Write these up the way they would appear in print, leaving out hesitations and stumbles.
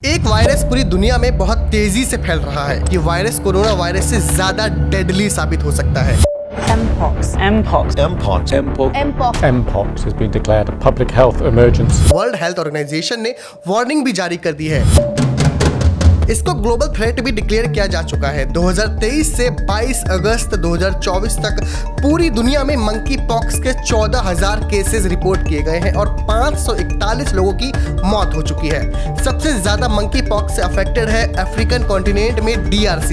एक वायरस पूरी दुनिया में बहुत तेजी से फैल रहा है। ये वायरस कोरोना वायरस से ज्यादा डेडली साबित हो सकता है। Mpox has been declared a public health emergency. World health organization ने वार्निंग भी जारी कर दी है। इसको ग्लोबल थ्रेट भी डिक्लेयर किया जा चुका है। 2023 से 22 अगस्त 2024 तक पूरी दुनिया में मंकी पॉक्स के 14,000 केसेस रिपोर्ट किए गए हैं और 541 लोगों की मौत हो चुकी है। सबसे ज्यादा मंकी पॉक्स से अफेक्टेड है अफ्रीकन कॉन्टिनेंट में DRC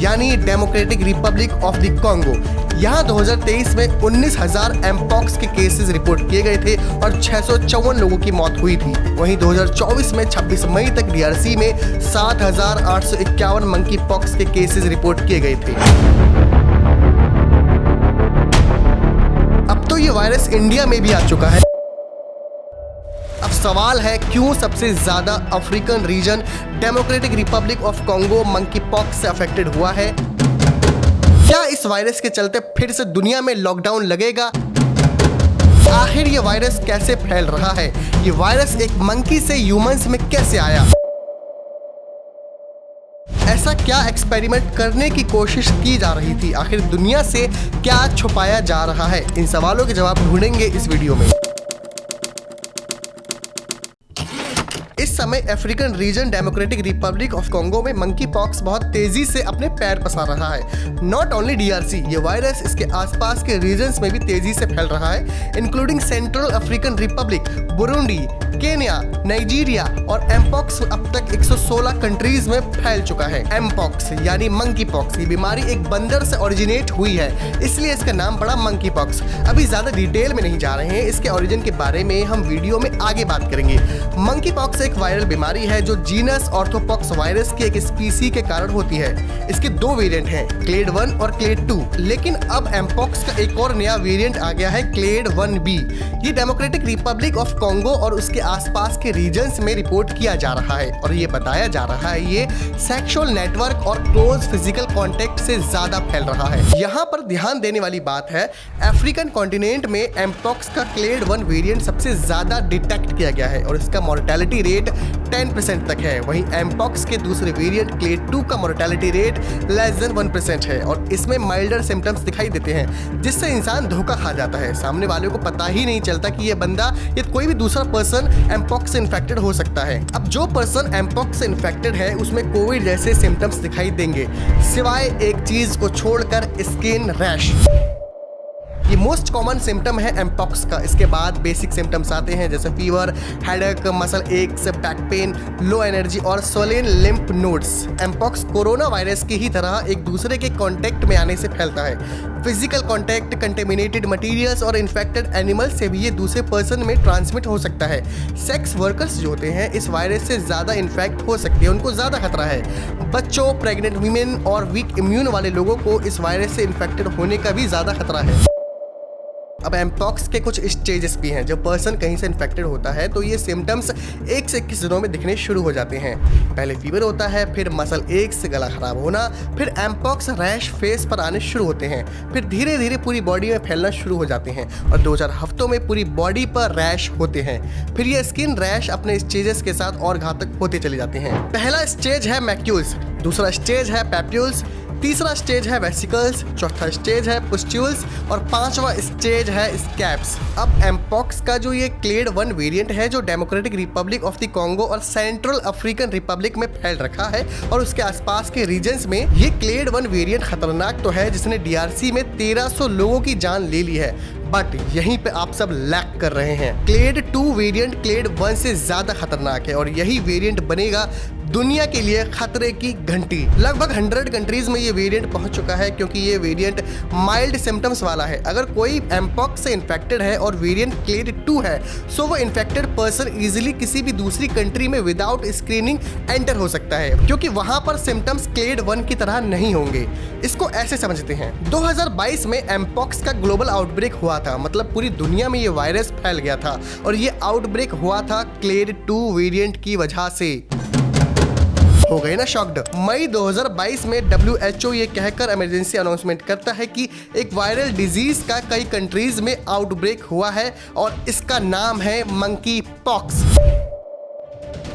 यानी democratic Republic of the Congo. यहाँ 2023 में 19,000 एमपॉक्स के केसेस रिपोर्ट किए गए थे और 654 लोगों की मौत हुई थी। वहीं 2024 में 26 मई तक DRC में 7,851 मंकी पॉक्स के केसेस रिपोर्ट किए गए थे। अब तो ये वायरस इंडिया में भी आ चुका है। अब सवाल है, क्यों सबसे ज्यादा African region democratic Republic of Congo monkey pox से अफेक्टेड हुआ है? क्या इस वायरस के चलते फिर से दुनिया में लॉकडाउन लगेगा? आखिर ये वायरस कैसे फैल रहा है? ये वायरस एक मंकी से ह्यूमंस में कैसे आया? ऐसा क्या एक्सपेरिमेंट करने की कोशिश की जा रही थी? आखिर दुनिया से क्या छुपाया जा रहा है? इन सवालों के जवाब ढूंढेंगे इस वीडियो में। इस समय African region democratic Republic of Congo में मंकी पॉक्स बहुत तेजी से अपने पैर पसार रहा है। नॉट ओनली DRC, ये वायरस इसके आसपास के रीजन्स में भी तेजी से फैल रहा है, including central African Republic, Burundi, Kenya, Nigeria और एमपॉक्स अब तक 116 कंट्रीज में फैल चुका है। एमपॉक्स यानी मंकी पॉक्स, ये बीमारी एक बंदर से ओरिजिनेट हुई है, इसलिए इसका नाम पड़ा मंकी पॉक्स। अभी ज्यादा डिटेल में नहीं जा रहे हैं, इसके ओरिजिन के बारे में हम वीडियो में आगे बात करेंगे। मंकी पॉक्स एक वायरल बीमारी है जो जीनस ऑर्थोपॉक्स वायरस की एक स्पीसी के कारण होती है। इसके दो वेरिएंट हैं, क्लेड 1 और क्लेड 2। लेकिन अब एमपॉक्स का एक और नया वेरिएंट आ गया है, क्लेड 1B। ये डेमोक्रेटिक रिपब्लिक ऑफ कॉन्गो और उसके आसपास के रीजन्स में रिपोर्ट किया जा रहा है और ये बताया जा रहा है ये सेक्सुअल नेटवर्क और क्लोज फिजिकल कांटेक्ट से ज्यादा फैल रहा है। यहाँ पर ध्यान देने वाली बात है, अफ्रीकन कॉन्टिनेंट में एमपॉक्स का क्लेड 1 वेरिएंट सबसे ज्यादा डिटेक्ट किया गया है और इसका मोर्टेलिटी रेट 10% तक है। वहीं एमपॉक्स के दूसरे वेरिएंट क्लेड 2 का मोर्टेलिटी रेट लेस देन 1% है और इसमें माइल्डर सिम्टम्स दिखाई देते हैं, जिससे इंसान धोखा खा जाता है। सामने वाले को पता ही नहीं चलता कि ये बंदा या कोई भी दूसरा पर्सन एमपॉक्स से इन्फेक्टेड हो सकता है। अब जो पर्सन एमपॉक्स से इन्फेक्टेड है उसमें कोविड जैसे सिम्टम्स दिखाई देंगे, सिवाय एक चीज को छोड़कर, स्किन रैश। ये मोस्ट कॉमन सिम्टम है एमपॉक्स का। इसके बाद बेसिक सिम्टम्स आते हैं जैसे fever, headache, muscle aches, back pain, low energy और swollen lymph nodes. Mpox corona virus की ही तरह एक दूसरे के कांटेक्ट में आने से फैलता है। फिजिकल कांटेक्ट, कंटेमिनेटेड मटेरियल्स और इन्फेक्टेड एनिमल से भी ये दूसरे पर्सन में ट्रांसमिट हो सकता है। सेक्स वर्कर्स जो होते हैं इस वायरस से ज़्यादा इन्फेक्ट हो सकते हैं, उनको ज़्यादा खतरा है। बच्चों, प्रेग्नेंट वीमेन और वीक इम्यून वाले लोगों को इस वायरस से इन्फेक्टेड होने का भी ज़्यादा खतरा है। अब एमपॉक्स के कुछ स्टेजेस भी हैं। जब पर्सन कहीं से इन्फेक्टेड होता है तो ये सिम्टम्स 1 से 21 दिनों में दिखने शुरू हो जाते हैं। पहले फीवर होता है, फिर मसल एक से गला खराब होना, फिर एमपॉक्स रैश फेस पर आने शुरू होते हैं, फिर धीरे धीरे पूरी बॉडी में फैलना शुरू हो जाते हैं और 2-4 हफ्तों में पूरी बॉडी पर रैश होते हैं। फिर ये स्किन रैश अपने स्टेजेस के साथ और घातक होते चले जाते हैं। पहला स्टेज है मैक्यूल्स, दूसरा स्टेज है पैप्यूल्स, तीसरा स्टेज है वेसिकल्स, चौथा स्टेज है पुस्ट्यूल्स और 5वां स्टेज है स्कैब्स। अब एमपॉक्स का जो ये क्लेड 1 वेरिएंट है जो democratic Republic of the Congo और सेंट्रल अफ्रीकन रिपब्लिक में फैल रखा है और उसके आसपास के रीजन्स में, ये क्लेड 1 वेरिएंट खतरनाक तो है जिसने DRC में 1300 लोगों की जान ले ली है, बट यहीं पे आप सब लैक कर रहे हैं। क्लेड 2 वेरिएंट क्लेड 1 से ज्यादा खतरनाक है और यही वेरिएंट बनेगा दुनिया के लिए खतरे की घंटी। लगभग 100 कंट्रीज में ये वेरिएंट पहुंच चुका है क्योंकि ये वेरिएंट माइल्ड सिम्टम्स वाला है। अगर कोई एमपॉक्स से इन्फेक्टेड है और वेरिएंट क्लेड 2 है, सो वो इन्फेक्टेड पर्सन इजीली किसी भी दूसरी कंट्री में विदाउट स्क्रीनिंग एंटर हो सकता है क्योंकि वहां पर सिम्टम्स क्लेड 1 की तरह नहीं होंगे। इसको ऐसे समझते हैं, 2022 में एमपॉक्स का ग्लोबल आउटब्रेक हुआ था, मतलब पूरी दुनिया में ये वायरस फैल गया था और ये आउटब्रेक हुआ था क्लेड 2 वेरिएंट की वजह से। हो गए ना शॉक्ड? मई 2022 में WHO ये कहकर इमरजेंसी अनाउंसमेंट करता है कि एक वायरल डिजीज का कई कंट्रीज में आउटब्रेक हुआ है और इसका नाम है मंकी पॉक्स।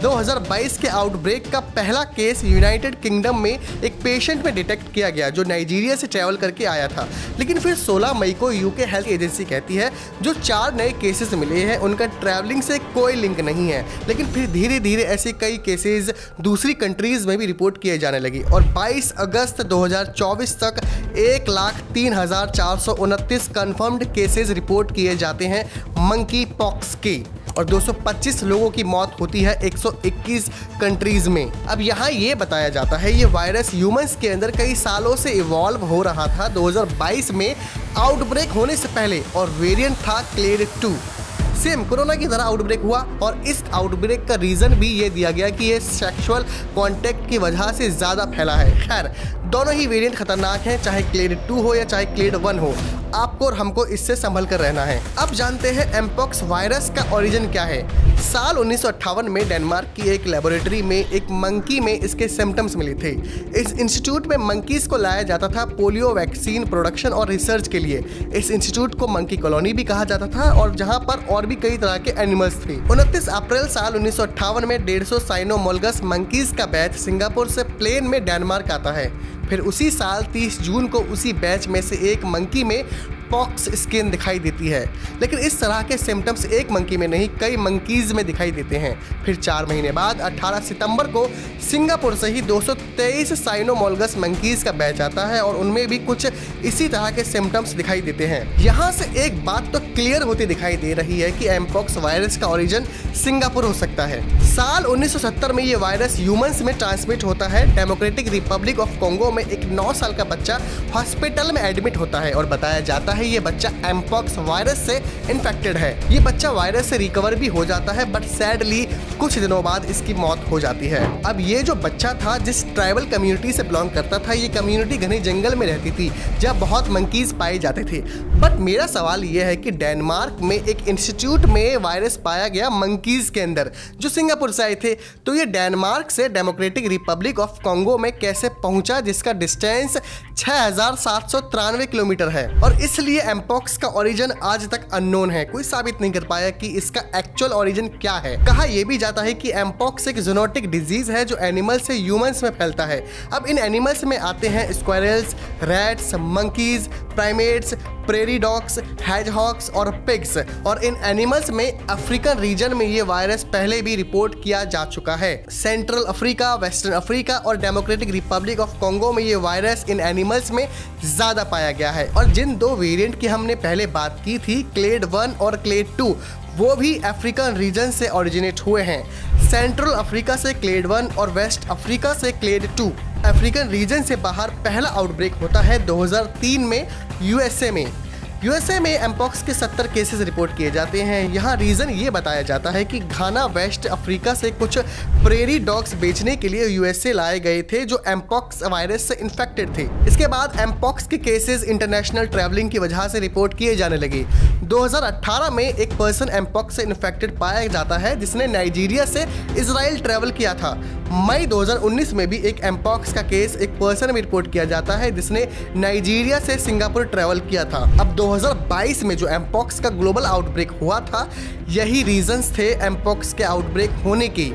2022 के आउटब्रेक का पहला केस यूनाइटेड किंगडम में एक पेशेंट में डिटेक्ट किया गया जो नाइजीरिया से ट्रैवल करके आया था। लेकिन फिर 16 मई को यूके हेल्थ एजेंसी कहती है जो 4 नए केसेस मिले हैं उनका ट्रैवलिंग से कोई लिंक नहीं है। लेकिन फिर धीरे धीरे ऐसे कई केसेस दूसरी कंट्रीज में भी रिपोर्ट किए जाने लगे और 22 अगस्त 2024 तक 1,03,429 कंफर्म्ड केसेस रिपोर्ट किए जाते हैं मंकी पॉक्स के और 225 लोगों की मौत होती है 121 कंट्रीज में। अब यहाँ ये बताया जाता है ये वायरस ह्यूमंस के अंदर कई सालों से इवॉल्व हो रहा था। 2022 में आउटब्रेक होने से पहले और वेरिएंट था क्लेड 2। सेम कोरोना की तरह आउटब्रेक हुआ और इस आउटब्रेक का रीज़न भी ये दिया गया कि ये सेक्सुअल कांटेक्ट की वजह से ज़्यादा फैला है। खैर दोनों ही वेरिएंट खतरनाक हैं, चाहे क्लेड 2 हो या चाहे क्लेड 1 हो। आपको और हमको इससे संभल कर रहना है। अब जानते हैं एमपॉक्स वायरस का ओरिजिन क्या है। साल 1958 में डेनमार्क की एक लेबोरेटरी में एक मंकी में इसके सिम्टम्स मिले थे। इस इंस्टीट्यूट में मंकीज को लाया जाता था पोलियो वैक्सीन प्रोडक्शन और रिसर्च के लिए। इस इंस्टीट्यूट को मंकी कॉलोनी भी कहा जाता था और जहां पर और भी कई तरह के एनिमल्स थे। 29 अप्रैल साल 1958 में 150 साइनोमोलगस मंकीज का बैच सिंगापुर से प्लेन में डेनमार्क आता है। फिर उसी साल 30 जून को उसी बैच में से एक मंकी में पॉक्स स्किन दिखाई देती है। लेकिन इस तरह के सिम्टम्स एक मंकी में नहीं कई मंकीज में दिखाई देते हैं। फिर 4 महीने बाद 18 सितंबर को सिंगापुर से ही 223 साइनोमोलगस मंकीज का बैच आता है और उनमें भी कुछ इसी तरह के सिम्टम्स दिखाई देते हैं। यहाँ से एक बात तो क्लियर होती दिखाई दे रही है कि एमपॉक्स वायरस का ओरिजिन सिंगापुर हो सकता है। साल 1970 में ये वायरस ह्यूमंस में ट्रांसमिट होता है। डेमोक्रेटिक रिपब्लिक ऑफ कॉन्गो में एक 9 साल का बच्चा हॉस्पिटल में एडमिट होता है और बताया जाता है ये बच्चा एमपॉक्स वायरस से इन्फेक्टेड है। ये बच्चा वायरस से रिकवर भी हो जाता है बट सैडली कुछ दिनों बाद इसकी मौत हो जाती है। अब ये जो बच्चा था जिस ट्राइबल कम्युनिटी से बिलोंग करता था, ये कम्युनिटी घने जंगल में रहती थी जहाँ बहुत मंकीज पाए जाते थे। बट मेरा सवाल ये है कि डेनमार्क में एक इंस्टीट्यूट में वायरस पाया गया मंकीज के अंदर जो सिंगापुर से आए थे, तो ये डेनमार्क से डेमोक्रेटिक रिपब्लिक ऑफ कॉन्गो में कैसे पहुंचा जिसका डिस्टेंस 6,793 किलोमीटर है। और इसलिए एमपॉक्स का ओरिजिन आज तक अननोन है। कोई साबित नहीं कर पाया कि इसका एक्चुअल ओरिजिन क्या है। कहा यह भी जाता है कि एमपॉक्स एक ज़ूनोटिक डिजीज है जो एनिमल से ह्यूमंस में फैलता है। अब इन एनिमल्स में आते हैं squirrels, rats, monkeys, primates, prairie dogs, hedgehogs और पिग्स। और इन एनिमल्स में अफ्रीकन रीजन में ये वायरस पहले भी रिपोर्ट किया जा चुका है। सेंट्रल अफ्रीका, वेस्टर्न अफ्रीका और डेमोक्रेटिक रिपब्लिक ऑफ कॉन्गो में ये वायरस इन एनिमल्स में ज़्यादा पाया गया है। और जिन 2 वेरिएंट की हमने पहले बात की थी, क्लेड 1 और क्लेड 2, वो भी अफ्रीकन रीजन से ओरिजिनेट हुए हैं। सेंट्रल अफ्रीका से क्लेड 1 और वेस्ट अफ्रीका से क्लेड 2। अफ्रीकन रीजन से बाहर पहला आउटब्रेक होता है 2003 में यूएसए में एमपॉक्स के 70 केसेस रिपोर्ट किए जाते हैं। यहाँ रीज़न ये बताया जाता है कि घाना वेस्ट अफ्रीका से कुछ प्रेरी डॉग्स बेचने के लिए यूएसए लाए गए थे जो एमपॉक्स वायरस से इन्फेक्टेड थे। इसके बाद एमपॉक्स के केसेस इंटरनेशनल ट्रैवलिंग की वजह से रिपोर्ट किए जाने लगे। 2018 में एक पर्सन एमपॉक्स से इन्फेक्टेड पाया जाता है जिसने नाइजीरिया से इजराइल ट्रैवल किया था। मई 2019 में भी एक एमपॉक्स का केस एक पर्सन में रिपोर्ट किया जाता है जिसने नाइजीरिया से सिंगापुर ट्रैवल किया था। अब 2022 में जो एमपॉक्स का ग्लोबल आउटब्रेक हुआ था, यही रीजंस थे एमपॉक्स के आउटब्रेक होने की।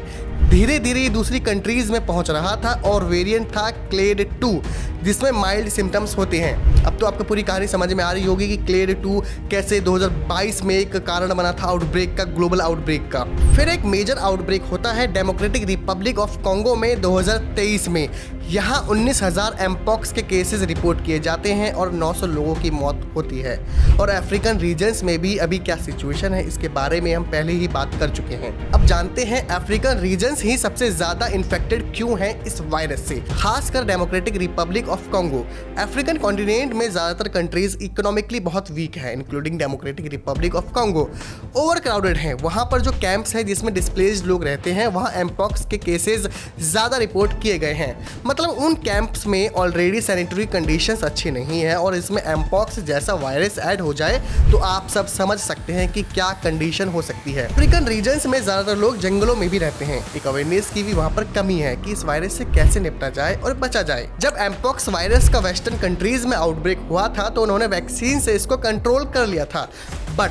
धीरे धीरे दूसरी कंट्रीज में पहुंच रहा था और वेरिएंट था क्लेड 2 जिसमें माइल्ड सिम्टम्स होते हैं। अब तो आपको पूरी कहानी समझ में आ रही होगी कि क्लेड 2 कैसे 2022 में एक कारण बना था आउटब्रेक का, ग्लोबल आउटब्रेक का। फिर एक मेजर आउटब्रेक होता है डेमोक्रेटिक रिपब्लिक ऑफ कॉन्गो में 2023 में। यहाँ 19,000 एमपॉक्स के केसेस रिपोर्ट किए जाते हैं और 900 लोगों की मौत होती है। और अफ्रीकन रीजन्स में भी अभी क्या सिचुएशन है इसके बारे में हम पहले ही बात कर चुके हैं। अब जानते हैं अफ्रीकन रीजन्स ही सबसे ज़्यादा इन्फेक्टेड क्यों हैं इस वायरस से, खासकर democratic Republic of Congo. African continent में ज़्यादातर कंट्रीज इकोनॉमिकली बहुत वीक है, including democratic Republic of Congo. Over crowded हैं, वहाँ पर जो कैंप्स हैं जिसमें डिस्प्लेस्ड लोग रहते हैं, वहाँ एमपॉक्स के केसेस ज़्यादा रिपोर्ट किए गए हैं। मतलब उन कैंप्स में ऑलरेडी सैनिटरी कंडीशंस अच्छी नहीं है और इसमें एमपॉक्स जैसा वायरस ऐड हो जाए तो आप सब समझ सकते हैं कि क्या कंडीशन हो सकती है। अफ्रीकन रीजन्स में ज़्यादातर लोग जंगलों में भी रहते हैं। एक अवेयरनेस की भी वहाँ पर कमी है कि इस वायरस से कैसे निपटा जाए और बचा जाए। जब एमपॉक्स वायरस का वेस्टर्न कंट्रीज में आउटब्रेक हुआ था तो उन्होंने वैक्सीन से इसको कंट्रोल कर लिया था, बट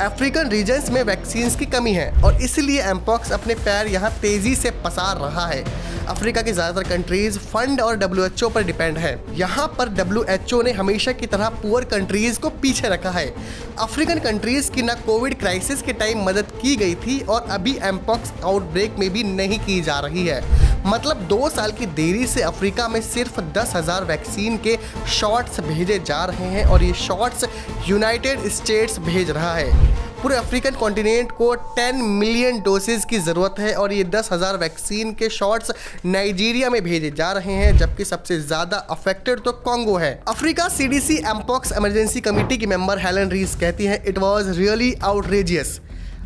अफ्रीकन रीजन्स में वैक्सीन्स की कमी है और इसलिए एमपॉक्स अपने पैर यहाँ तेजी से पसार रहा है। अफ्रीका की ज़्यादातर कंट्रीज फंड और WHO पर डिपेंड है। यहाँ पर WHO ने हमेशा की तरह पुअर कंट्रीज को पीछे रखा है। अफ्रीकन कंट्रीज की ना कोविड क्राइसिस के टाइम मदद की गई थी और अभी एमपॉक्स आउटब्रेक में भी नहीं की जा रही है। मतलब 2 साल की देरी से अफ्रीका में सिर्फ 10,000 वैक्सीन के शॉट्स भेजे जा रहे हैं और ये शॉट्स यूनाइटेड स्टेट्स भेज रहा है। पूरे अफ्रीकन कॉन्टिनेंट को 10 मिलियन डोसेज की ज़रूरत है और ये 10,000 वैक्सीन के शॉट्स नाइजीरिया में भेजे जा रहे हैं, जबकि सबसे ज़्यादा अफेक्टेड तो कांगो है। Africa CDC mpox emergency committee की मेंबर हेलन रीस कहती हैं, it was really outrageous.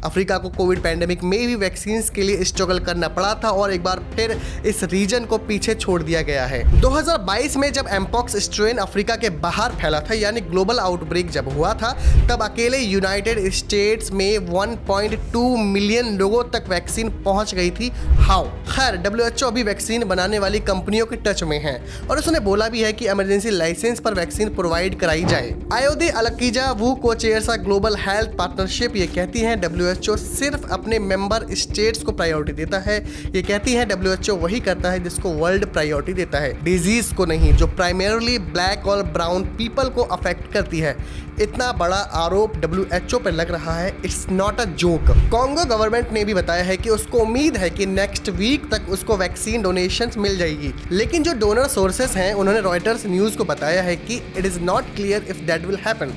Africa को कोविड पैंडेमिक में भी वैक्सीन के लिए स्ट्रगल करना पड़ा था और एक बार फिर इस रीजन को पीछे छोड़ दिया गया है। 2022 में जब एमपॉक्स स्ट्रेन अफ्रीका के बाहर फैला था, यानी ग्लोबल आउटब्रेक जब हुआ था, तब अकेले यूनाइटेड स्टेट्स में 1.2 मिलियन लोगों तक वैक्सीन पहुंच गई थी। हाउ? खैर, WHO अभी वैक्सीन बनाने वाली कंपनियों के टच में है और उसने बोला भी है कि इमरजेंसी लाइसेंस पर वैक्सीन प्रोवाइड कराई जाए। आयोदे अलकीजा वो को चेयर्स ग्लोबल हेल्थ पार्टनरशिप ये कहती हैं WHO सिर्फ अपने मेंबर स्टेट्स को प्रायोरिटी देता है। ये कहती है WHO वही करता है जिसको वर्ल्ड प्रायोरिटी देता है, डिजीज को नहीं, जो प्राइमरली ब्लैक और ब्राउन पीपल को अफेक्ट करती है। इतना बड़ा आरोप WHO पर लग रहा है, it's not a joke. Congo government ने भी बताया है कि उसको उम्मीद है कि नेक्स्ट वीक तक उसको वैक्सीन डोनेशंस मिल जाएगी, लेकिन जो डोनर सोर्सेस हैं उन्होंने रॉयटर्स न्यूज़ को बताया है कि it is not clear if that will happen.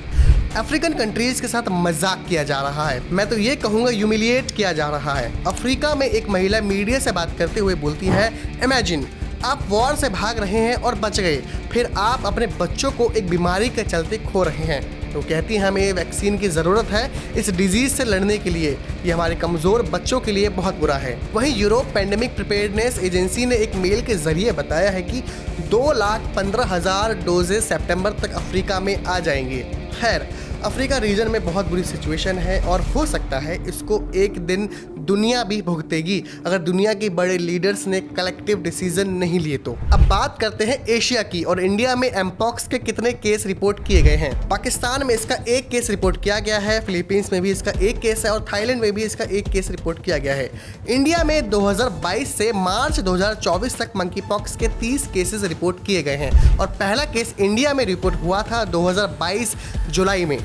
African countries के साथ मजाक किया जा रहा है, मैं तो ये कहूँगा ह्यूमिलिएट किया जा रहा है। अफ्रीका में एक महिला मीडिया से बात करते हुए बोलती है, इमेजिन आप वॉर से भाग रहे हैं और बच गए, फिर आप अपने बच्चों को एक बीमारी के चलते खो रहे हैं। तो कहती हैं हमें वैक्सीन की ज़रूरत है इस डिजीज़ से लड़ने के लिए, ये हमारे कमज़ोर बच्चों के लिए बहुत बुरा है। वहीं यूरोप पैंडेमिक प्रिपेयर्डनेस एजेंसी ने एक मेल के ज़रिए बताया है कि 2,15,000 डोजेज सितंबर तक अफ्रीका में आ जाएंगे। खैर, अफ्रीका रीजन में बहुत बुरी सिचुएशन है और हो सकता है इसको एक दिन दुनिया भी भुगतेगी अगर दुनिया के बड़े लीडर्स ने कलेक्टिव डिसीजन नहीं लिए तो। अब बात करते हैं एशिया की और इंडिया में एमपॉक्स के कितने केस रिपोर्ट किए गए हैं। पाकिस्तान में इसका 1 केस रिपोर्ट किया गया है, फिलीपींस में भी इसका 1 केस है और थाईलैंड में भी इसका 1 केस रिपोर्ट किया गया है। इंडिया में 2022 से मार्च 2024 तक मंकी पॉक्स के 30 केसेस रिपोर्ट किए गए हैं और पहला केस इंडिया में रिपोर्ट हुआ था 2022 जुलाई में।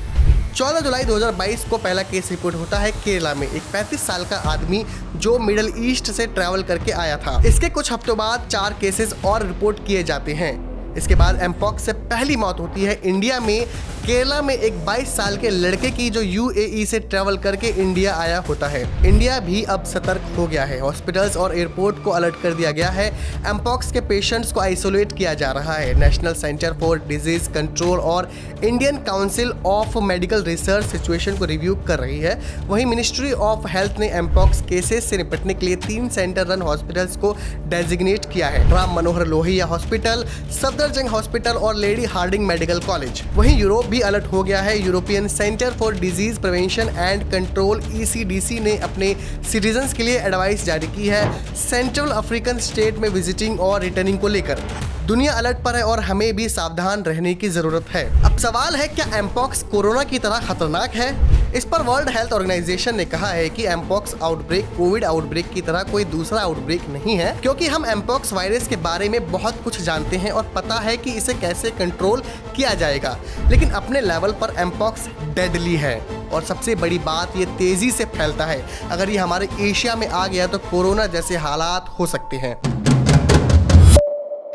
14 जुलाई 2022 को पहला केस रिपोर्ट होता है केरला में, एक 35 साल का आदमी जो मिडल ईस्ट से ट्रैवल करके आया था। इसके कुछ हफ्तों बाद 4 केसेस और रिपोर्ट किए जाते हैं। इसके बाद एमपॉक्स से पहली मौत होती है इंडिया में, केरला में एक 22 साल के लड़के की जो UAE से ट्रैवल करके इंडिया आया होता है। इंडिया भी अब सतर्क हो गया है, हॉस्पिटल्स और एयरपोर्ट को अलर्ट कर दिया गया है। एमपॉक्स के पेशेंट्स को आइसोलेट किया जा रहा है। National Centre for Disease Control और Indian Council of Medical Research situation को रिव्यू कर रही है। वहीं मिनिस्ट्री ऑफ हेल्थ ने एमपॉक्स केसेस से निपटने के लिए 3 सेंटर रन हॉस्पिटल्स को डेजिग्नेट किया है, राम मनोहर लोहिया हॉस्पिटल, सफदरजंग हॉस्पिटल और लेडी हार्डिंग मेडिकल कॉलेज। वहीं यूरोप भी अलर्ट हो गया है। European Centre for Disease Prevention and Control ECDC ने अपने सिटीजन्स के लिए एडवाइस जारी की है सेंट्रल अफ्रीकन स्टेट में विजिटिंग और रिटर्निंग को लेकर। दुनिया अलर्ट पर है और हमें भी सावधान रहने की जरूरत है। अब सवाल है, क्या एमपॉक्स कोरोना की तरह खतरनाक है? इस पर वर्ल्ड हेल्थ ऑर्गेनाइजेशन ने कहा है कि एमपॉक्स आउटब्रेक कोविड आउटब्रेक की तरह कोई दूसरा आउटब्रेक नहीं है, क्योंकि हम एमपॉक्स वायरस के बारे में बहुत कुछ जानते हैं और पता है कि इसे कैसे कंट्रोल किया जाएगा। लेकिन अपने लेवल पर एमपॉक्स डेडली है और सबसे बड़ी बात, ये तेजी से फैलता है। अगर ये हमारे एशिया में आ गया तो कोरोना जैसे हालात हो सकते हैं।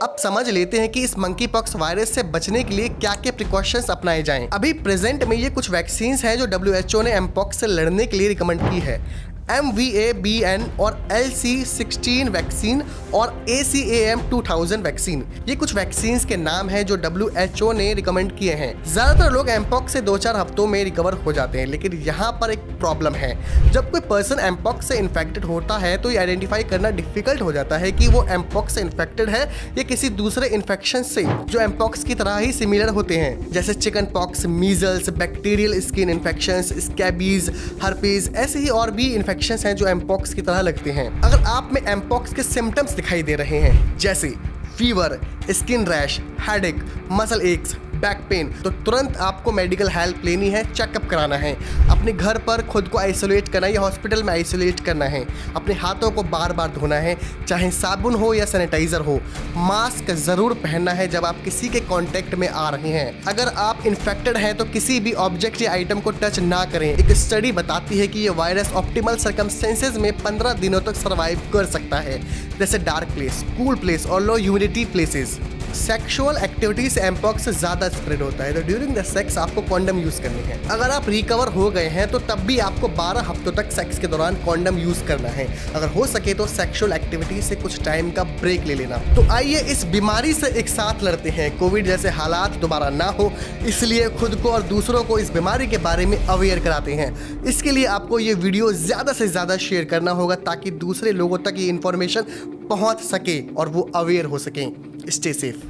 अब समझ लेते हैं कि इस मंकी पॉक्स वायरस से बचने के लिए क्या क्या प्रिकॉशंस अपनाए जाएं। अभी प्रेजेंट में ये कुछ वैक्सीन्स हैं जो WHO ने एमपॉक्स से लड़ने के लिए रिकमेंड की है। MVA-BN और LC16 वैक्सीन और ACAM 2000 वैक्सीन, ये कुछ वैक्सीन्स के नाम हैं जो WHO ने रिकमेंड किए हैं। ज़्यादातर लोग एमपॉक्स से 2-4 हफ्तों में रिकवर हो जाते हैं, लेकिन यहाँ पर एक प्रॉब्लम है। जब कोई पर्सन एमपॉक्स से इन्फेक्टेड होता है तो ये आइडेंटिफाई करना डिफिकल्ट हो जाता है कि वो एमपॉक्स से इन्फेक्टेड है या किसी दूसरे इन्फेक्शन से जो एमपॉक्स की तरह ही सिमिलर होते हैं, जैसे chicken pox, measles, bacterial skin infections, scabies, herpes, ऐसे ही और भी इन्फेक्शंस हैं जो एमपॉक्स की तरह लगते हैं। अगर आप में एमपॉक्स के सिम्टम्स दिखाई दे रहे हैं, जैसे fever, skin rash, headache, muscle aches, back pen, तो तुरंत आपको मेडिकल हेल्प लेनी है, चेकअप कराना है, अपने घर पर खुद को आइसोलेट करना है या हॉस्पिटल में आइसोलेट करना है, अपने हाथों को बार बार धोना है, चाहे साबुन हो या सैनिटाइजर हो, मास्क ज़रूर पहनना है जब आप किसी के कांटेक्ट में आ रहे हैं। अगर आप इन्फेक्टेड हैं तो किसी भी ऑब्जेक्ट या आइटम को टच ना करें। एक स्टडी बताती है कि ये वायरस ऑप्टिमल सर्कमस्टेंसेज में 15 दिनों तक सर्वाइव कर सकता है, जैसे डार्क प्लेस, कूल प्लेस और लो ह्यूमिडिटी प्लेसेस। सेक्सुअल एक्टिविटी से एम्पॉक्स ज़्यादा स्प्रेड होता है, तो ड्यूरिंग द सेक्स आपको कॉन्डम यूज़ करनी है। अगर आप रिकवर हो गए हैं तो तब भी आपको 12 हफ्तों तक सेक्स के दौरान कॉन्डम यूज़ करना है। अगर हो सके तो सेक्सुअल एक्टिविटी से कुछ टाइम का ब्रेक ले लेना। तो आइए इस बीमारी से एक साथ लड़ते हैं, कोविड जैसे हालात दोबारा ना हो, इसलिए खुद को और दूसरों को इस बीमारी के बारे में अवेयर कराते हैं। इसके लिए आपको ये वीडियो ज़्यादा से ज़्यादा शेयर करना होगा ताकि दूसरे लोगों तक ये इन्फॉर्मेशन पहुँच सके और वो अवेयर हो सकें। Stay safe.